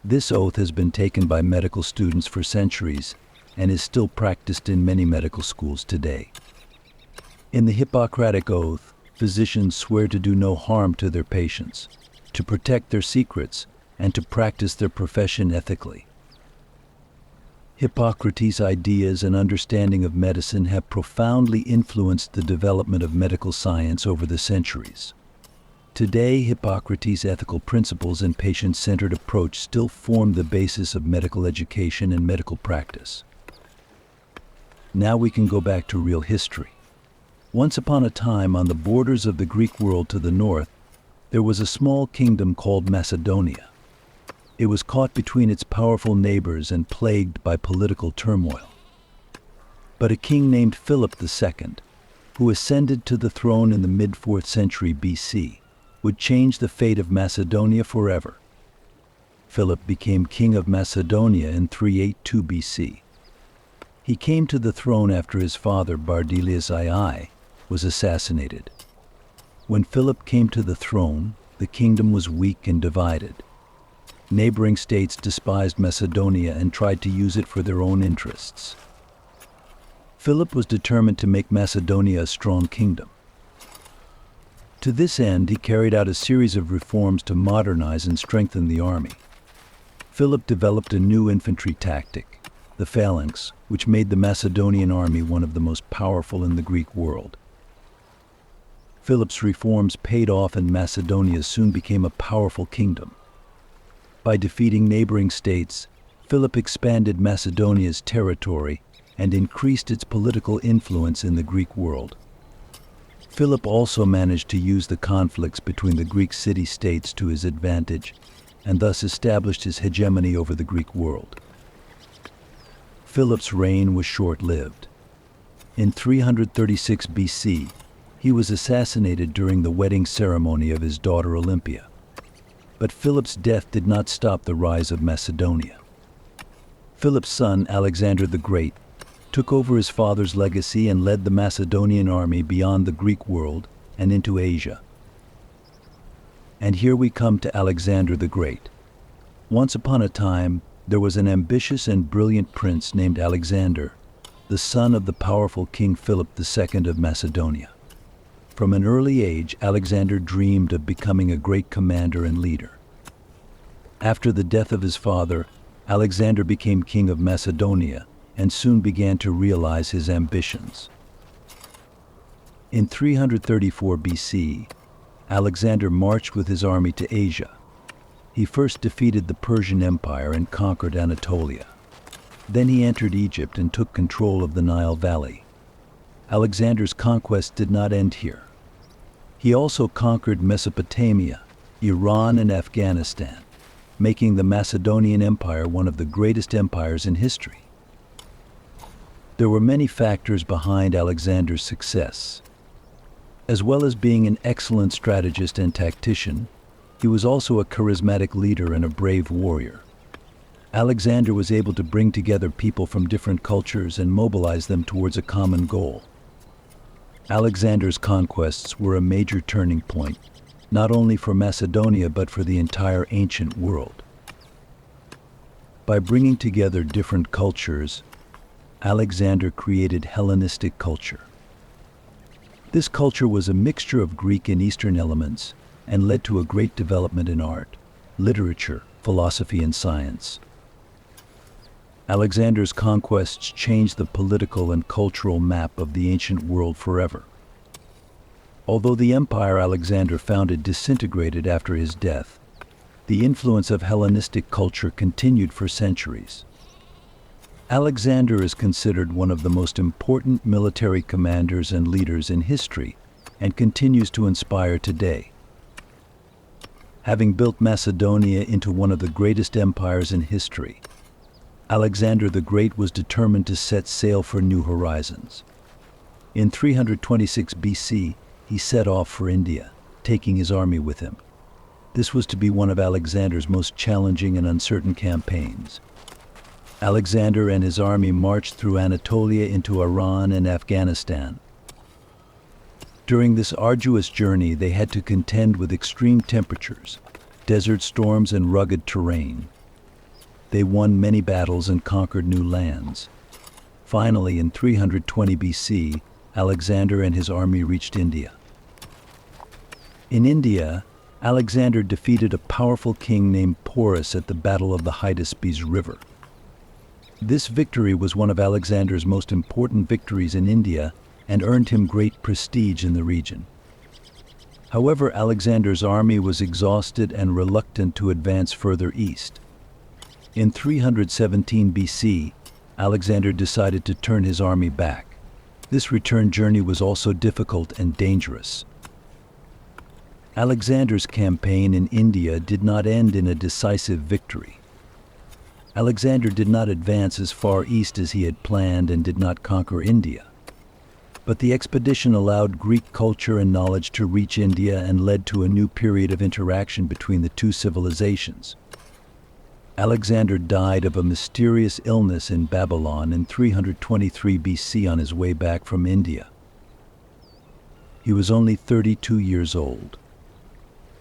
This oath has been taken by medical students for centuries and is still practiced in many medical schools today. In the Hippocratic Oath, physicians swear to do no harm to their patients, to protect their secrets, and to practice their profession ethically. Hippocrates' ideas and understanding of medicine have profoundly influenced the development of medical science over the centuries. Today, Hippocrates' ethical principles and patient-centered approach still form the basis of medical education and medical practice. Now we can go back to real history. Once upon a time, on the borders of the Greek world to the north, there was a small kingdom called Macedonia. It was caught between its powerful neighbors and plagued by political turmoil. But a king named Philip II, who ascended to the throne in the mid-4th century BC, would change the fate of Macedonia forever. Philip became king of Macedonia in 382 BC. He came to the throne after his father Bardelius II was assassinated. When Philip came to the throne, the kingdom was weak and divided. Neighboring states despised Macedonia and tried to use it for their own interests. Philip was determined to make Macedonia a strong kingdom. To this end, he carried out a series of reforms to modernize and strengthen the army. Philip developed a new infantry tactic, the phalanx, which made the Macedonian army one of the most powerful in the Greek world. Philip's reforms paid off and Macedonia soon became a powerful kingdom. By defeating neighboring states, Philip expanded Macedonia's territory and increased its political influence in the Greek world. Philip also managed to use the conflicts between the Greek city-states to his advantage, and thus established his hegemony over the Greek world. Philip's reign was short-lived. In 336 BC, he was assassinated during the wedding ceremony of his daughter Olympia. But Philip's death did not stop the rise of Macedonia. Philip's son, Alexander the Great, took over his father's legacy and led the Macedonian army beyond the Greek world and into Asia. And here we come to Alexander the Great. Once upon a time, there was an ambitious and brilliant prince named Alexander, the son of the powerful King Philip II of Macedonia. From an early age, Alexander dreamed of becoming a great commander and leader. After the death of his father, Alexander became king of Macedonia and soon began to realize his ambitions. In 334 BC, Alexander marched with his army to Asia. He first defeated the Persian Empire and conquered Anatolia. Then he entered Egypt and took control of the Nile Valley. Alexander's conquest did not end here. He also conquered Mesopotamia, Iran, and Afghanistan, making the Macedonian Empire one of the greatest empires in history. There were many factors behind Alexander's success. As well as being an excellent strategist and tactician, he was also a charismatic leader and a brave warrior. Alexander was able to bring together people from different cultures and mobilize them towards a common goal. Alexander's conquests were a major turning point, not only for Macedonia but for the entire ancient world. By bringing together different cultures, Alexander created Hellenistic culture. This culture was a mixture of Greek and Eastern elements and led to a great development in art, literature, philosophy, and science. Alexander's conquests changed the political and cultural map of the ancient world forever. Although the empire Alexander founded disintegrated after his death, the influence of Hellenistic culture continued for centuries. Alexander is considered one of the most important military commanders and leaders in history and continues to inspire today. Having built Macedonia into one of the greatest empires in history, Alexander the Great was determined to set sail for new horizons. In 326 BC, he set off for India, taking his army with him. This was to be one of Alexander's most challenging and uncertain campaigns. Alexander and his army marched through Anatolia into Iran and Afghanistan. During this arduous journey, they had to contend with extreme temperatures, desert storms, and rugged terrain. They won many battles and conquered new lands. Finally, in 320 BC, Alexander and his army reached India. In India, Alexander defeated a powerful king named Porus at the Battle of the Hydaspes River. This victory was one of Alexander's most important victories in India and earned him great prestige in the region. However, Alexander's army was exhausted and reluctant to advance further east. In 317 BC, Alexander decided to turn his army back. This return journey was also difficult and dangerous. Alexander's campaign in India did not end in a decisive victory. Alexander did not advance as far east as he had planned and did not conquer India. But the expedition allowed Greek culture and knowledge to reach India and led to a new period of interaction between the two civilizations. Alexander died of a mysterious illness in Babylon in 323 BC on his way back from India. He was only 32 years old.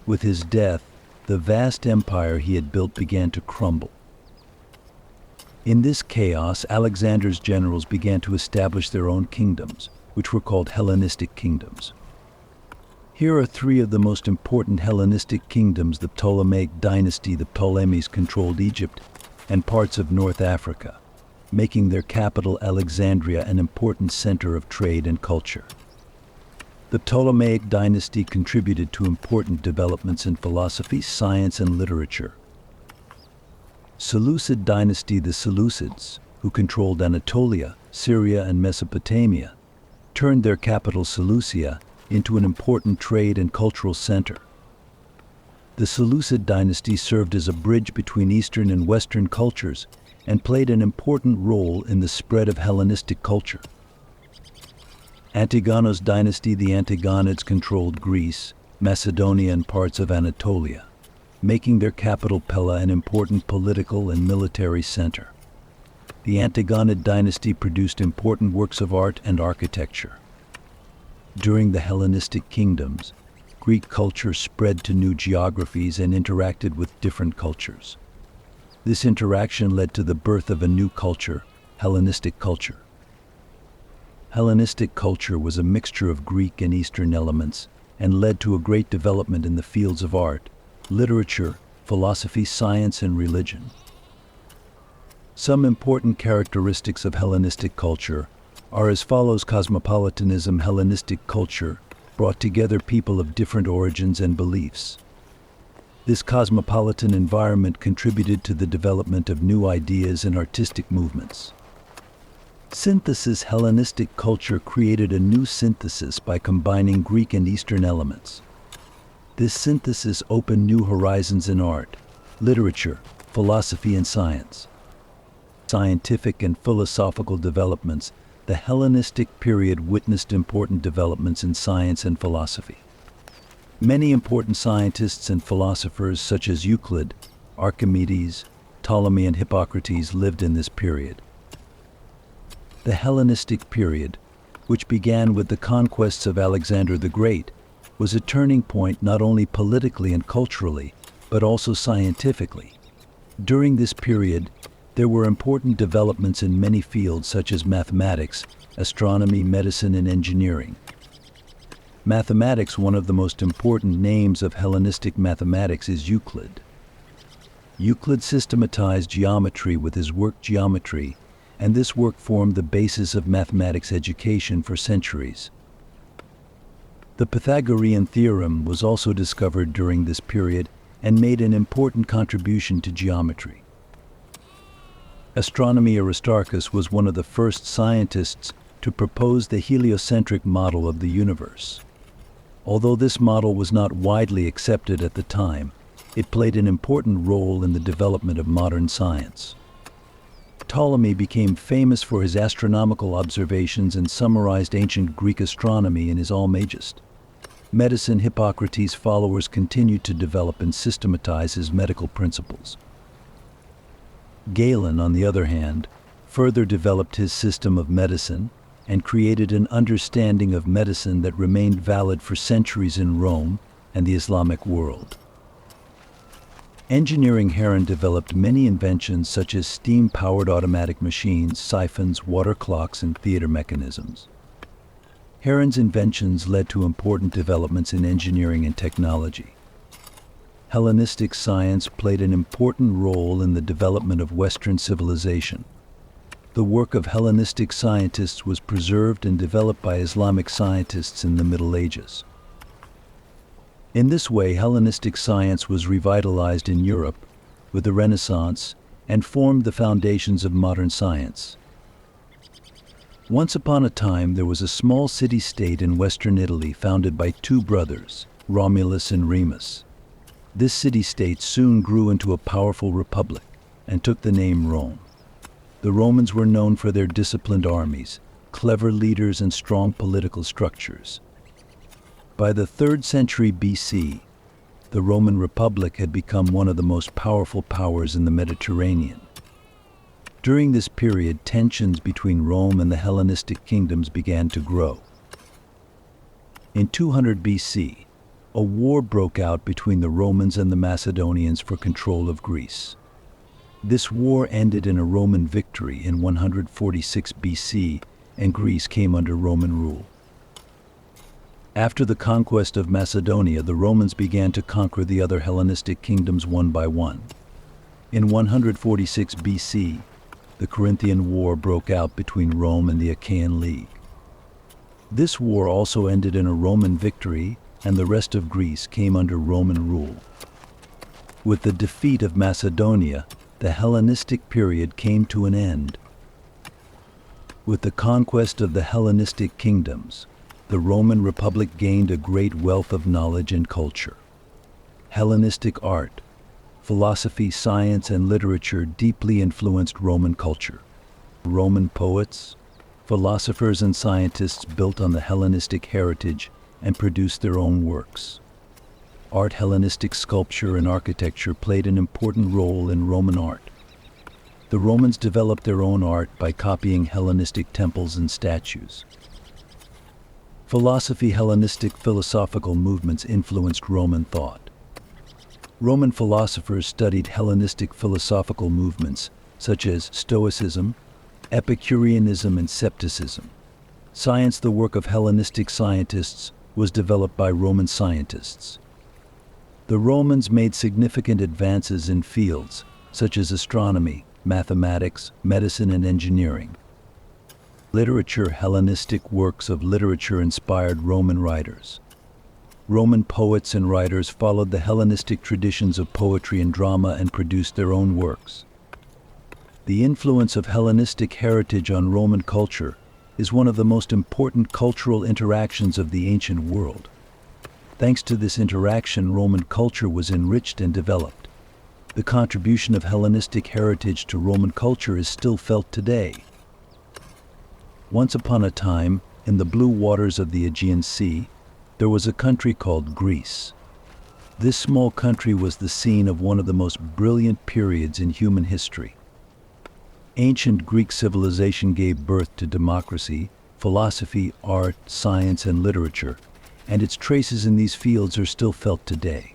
With his death, the vast empire he had built began to crumble. In this chaos, Alexander's generals began to establish their own kingdoms, which were called Hellenistic kingdoms. Here are three of the most important Hellenistic kingdoms: the Ptolemaic dynasty. The Ptolemies controlled Egypt and parts of North Africa, making their capital Alexandria an important center of trade and culture. The Ptolemaic dynasty contributed to important developments in philosophy, science, and literature. Seleucid dynasty. The Seleucids, who controlled Anatolia, Syria, and Mesopotamia, turned their capital Seleucia into an important trade and cultural center. The Seleucid dynasty served as a bridge between Eastern and Western cultures and played an important role in the spread of Hellenistic culture. Antigonos dynasty. The Antigonids controlled Greece, Macedonia, and parts of Anatolia, making their capital Pella an important political and military center. The Antigonid dynasty produced important works of art and architecture. During the Hellenistic kingdoms, Greek culture spread to new geographies and interacted with different cultures. This interaction led to the birth of a new culture, Hellenistic culture. Hellenistic culture was a mixture of Greek and Eastern elements and led to a great development in the fields of art, literature, philosophy, science, and religion. Some important characteristics of Hellenistic culture are as follows. Cosmopolitanism. Hellenistic culture brought together people of different origins and beliefs. This cosmopolitan environment contributed to the development of new ideas and artistic movements. Synthesis. Hellenistic culture created a new synthesis by combining Greek and Eastern elements. This synthesis opened new horizons in art, literature, philosophy, and science. Scientific and philosophical developments. The Hellenistic period witnessed important developments in science and philosophy. Many important scientists and philosophers such as Euclid, Archimedes, Ptolemy, and Hippocrates lived in this period. The Hellenistic period, which began with the conquests of Alexander the Great, was a turning point not only politically and culturally, but also scientifically. During this period, there were important developments in many fields such as mathematics, astronomy, medicine, and engineering. Mathematics. One of the most important names of Hellenistic mathematics is Euclid. Euclid systematized geometry with his work Geometry, and this work formed the basis of mathematics education for centuries. The Pythagorean theorem was also discovered during this period and made an important contribution to geometry. Astronomy. Aristarchus was one of the first scientists to propose the heliocentric model of the universe. Although this model was not widely accepted at the time, it played an important role in the development of modern science. Ptolemy became famous for his astronomical observations and summarized ancient Greek astronomy in his Almagest. Medicine. Hippocrates' followers continued to develop and systematize his medical principles. Galen, on the other hand, further developed his system of medicine and created an understanding of medicine that remained valid for centuries in Rome and the Islamic world. Engineering. Heron developed many inventions such as steam-powered automatic machines, siphons, water clocks, and theater mechanisms. Heron's inventions led to important developments in engineering and technology. Hellenistic science played an important role in the development of Western civilization. The work of Hellenistic scientists was preserved and developed by Islamic scientists in the Middle Ages. In this way, Hellenistic science was revitalized in Europe with the Renaissance and formed the foundations of modern science. Once upon a time, there was a small city-state in western Italy founded by two brothers, Romulus and Remus. This city-state soon grew into a powerful republic and took the name Rome. The Romans were known for their disciplined armies, clever leaders, and strong political structures. By the 3rd century BC, the Roman Republic had become one of the most powerful powers in the Mediterranean. During this period, tensions between Rome and the Hellenistic kingdoms began to grow. In 200 BC, a war broke out between the Romans and the Macedonians for control of Greece. This war ended in a Roman victory in 146 BC, and Greece came under Roman rule. After the conquest of Macedonia, the Romans began to conquer the other Hellenistic kingdoms one by one. In 146 BC, the Corinthian War broke out between Rome and the Achaean League. This war also ended in a Roman victory, and the rest of Greece came under Roman rule. With the defeat of Macedonia, the Hellenistic period came to an end. With the conquest of the Hellenistic kingdoms, the Roman Republic gained a great wealth of knowledge and culture. Hellenistic art, philosophy, science, and literature deeply influenced Roman culture. Roman poets, philosophers, and scientists built on the Hellenistic heritage and produced their own works. Art, Hellenistic sculpture, and architecture played an important role in Roman art. The Romans developed their own art by copying Hellenistic temples and statues. Philosophy, Hellenistic philosophical movements influenced Roman thought. Roman philosophers studied Hellenistic philosophical movements such as Stoicism, Epicureanism, and Scepticism. Science, the work of Hellenistic scientists, was developed by Roman scientists. The Romans made significant advances in fields such as astronomy, mathematics, medicine, and engineering. Literature, Hellenistic works of literature inspired Roman writers. Roman poets and writers followed the Hellenistic traditions of poetry and drama and produced their own works. The influence of Hellenistic heritage on Roman culture is one of the most important cultural interactions of the ancient world. Thanks to this interaction, Roman culture was enriched and developed. The contribution of Hellenistic heritage to Roman culture is still felt today. Once upon a time, in the blue waters of the Aegean Sea, there was a country called Greece. This small country was the scene of one of the most brilliant periods in human history. Ancient Greek civilization gave birth to democracy, philosophy, art, science, and literature, and its traces in these fields are still felt today.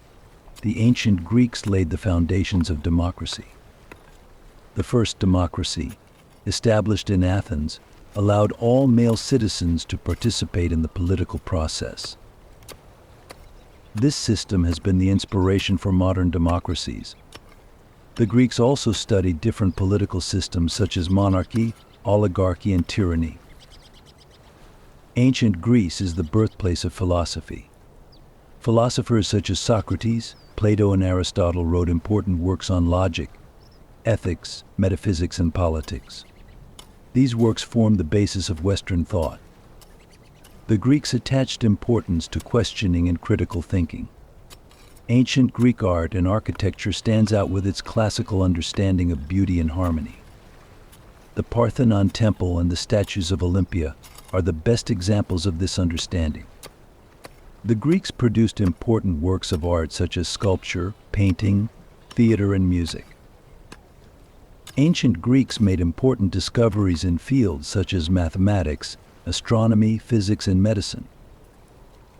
The ancient Greeks laid the foundations of democracy. The first democracy, established in Athens, allowed all male citizens to participate in the political process. This system has been the inspiration for modern democracies. The Greeks also studied different political systems such as monarchy, oligarchy, and tyranny. Ancient Greece is the birthplace of philosophy. Philosophers such as Socrates, Plato, and Aristotle wrote important works on logic, ethics, metaphysics, and politics. These works formed the basis of Western thought. The Greeks attached importance to questioning and critical thinking. Ancient Greek art and architecture stands out with its classical understanding of beauty and harmony. The Parthenon Temple and the statues of Olympia are the best examples of this understanding. The Greeks produced important works of art such as sculpture, painting, theater, and music. Ancient Greeks made important discoveries in fields such as mathematics, astronomy, physics, and medicine.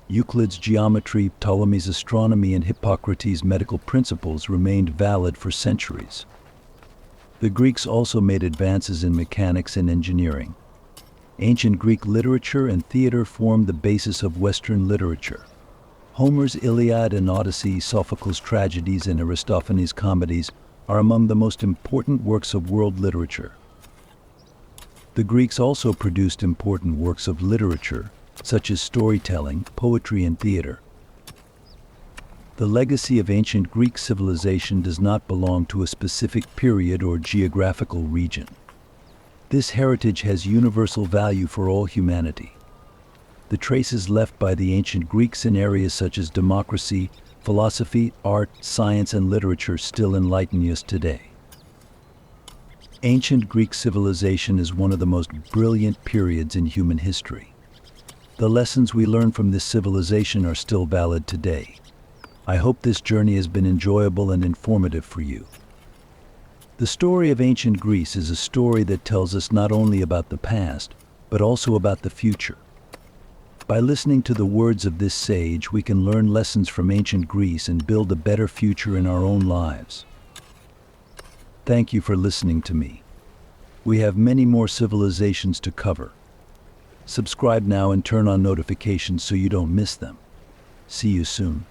Euclid's geometry, Ptolemy's astronomy, and Hippocrates' medical principles remained valid for centuries. The Greeks also made advances in mechanics and engineering. Ancient Greek literature and theater formed the basis of Western literature. Homer's Iliad and Odyssey, Sophocles' tragedies, and Aristophanes' comedies are among the most important works of world literature. The Greeks also produced important works of literature, such as storytelling, poetry, and theater. The legacy of ancient Greek civilization does not belong to a specific period or geographical region. This heritage has universal value for all humanity. The traces left by the ancient Greeks in areas such as democracy, philosophy, art, science, and literature still enlighten us today. Ancient Greek civilization is one of the most brilliant periods in human history. The lessons we learn from this civilization are still valid today. I hope this journey has been enjoyable and informative for you. The story of ancient Greece is a story that tells us not only about the past, but also about the future. By listening to the words of this sage, we can learn lessons from ancient Greece and build a better future in our own lives. Thank you for listening to me. We have many more civilizations to cover. Subscribe now and turn on notifications so you don't miss them. See you soon.